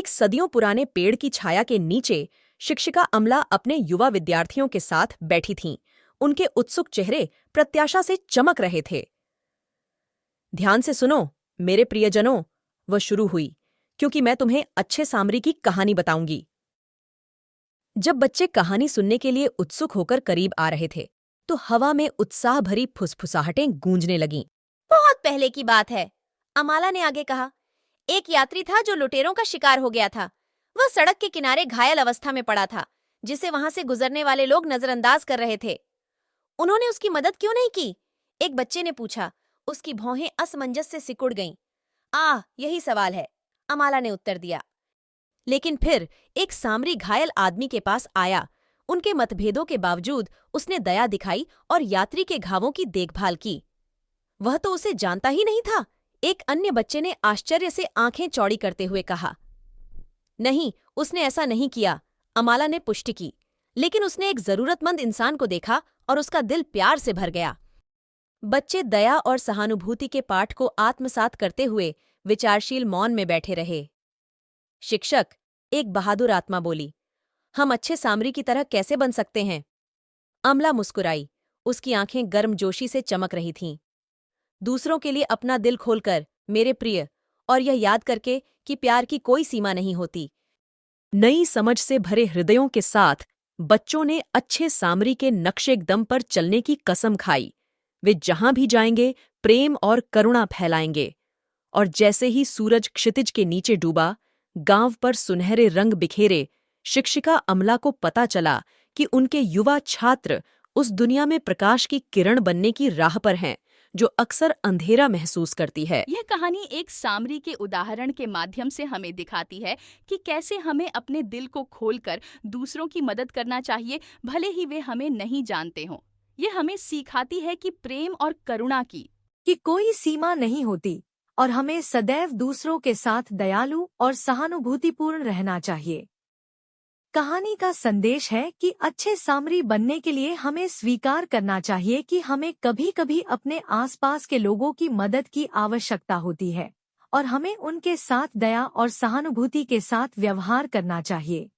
एक सदियों पुराने पेड़ की छाया के नीचे शिक्षिका अमला अपने युवा विद्यार्थियों के साथ बैठी थीं। उनके उत्सुक चेहरे प्रत्याशा से चमक रहे थे। ध्यान से सुनो मेरे प्रियजनों, वह शुरू हुई, क्योंकि मैं तुम्हें अच्छे सामरी की कहानी बताऊंगी। जब बच्चे कहानी सुनने के लिए उत्सुक होकर करीब आ रहे थे, तो हवा में उत्साह भरी फुसफुसाहटें गूंजने लगीं। बहुत पहले की बात है, अमाला ने आगे कहा। एक यात्री था जो लुटेरों का शिकार हो गया था। वह सड़क के किनारे घायल अवस्था में पड़ा था, जिसे वहां से गुजरने वाले लोग नजरअंदाज कर रहे थे। उन्होंने उसकी मदद क्यों नहीं की? एक बच्चे ने पूछा। उसकी भौहें असमंजस से सिकुड़ गईं। यही सवाल है, अमाला ने उत्तर दिया। लेकिन फिर एक सामरी घायल आदमी के पास आया। उनके मतभेदों के बावजूद उसने दया दिखाई और यात्री के घावों की देखभाल की। वह तो उसे जानता ही नहीं था, एक अन्य बच्चे ने आश्चर्य से आंखें चौड़ी करते हुए कहा। नहीं, उसने ऐसा नहीं किया, अमाला ने पुष्टि की। लेकिन उसने एक जरूरतमंद इंसान को देखा और उसका दिल प्यार से भर गया। बच्चे दया और सहानुभूति के पाठ को आत्मसात करते हुए विचारशील मौन में बैठे रहे। शिक्षक, एक बहादुर आत्मा बोली, हम अच्छे सामरी की तरह कैसे बन सकते हैं? अमला मुस्कुराई, उसकी आंखें गर्मजोशी से चमक रही थीं। दूसरों के लिए अपना दिल खोलकर, मेरे प्रिय, और यह याद करके कि प्यार की कोई सीमा नहीं होती। नई समझ से भरे हृदयों के साथ बच्चों ने अच्छे सामरी के नक्शे-कदम पर चलने की कसम खाई। वे जहां भी जाएंगे प्रेम और करुणा फैलाएंगे। और जैसे ही सूरज क्षितिज के नीचे डूबा, गांव पर सुनहरे रंग बिखेरे, शिक्षिका अमला को पता चला कि उनके युवा छात्र उस दुनिया में प्रकाश की किरण बनने की राह पर हैं, जो अक्सर अंधेरा महसूस करती है। यह कहानी एक सामरी के उदाहरण के माध्यम से हमें दिखाती है कि कैसे हमें अपने दिल को खोलकर दूसरों की मदद करना चाहिए, भले ही वे हमें नहीं जानते हों। यह हमें सिखाती है कि प्रेम और करुणा की कोई सीमा नहीं होती और हमें सदैव दूसरों के साथ दयालु और सहानुभूतिपूर्ण रहना चाहिए। कहानी का संदेश है कि अच्छे सामरी बनने के लिए हमें स्वीकार करना चाहिए कि हमें कभी-कभी अपने आसपास के लोगों की मदद की आवश्यकता होती है और हमें उनके साथ दया और सहानुभूति के साथ व्यवहार करना चाहिए।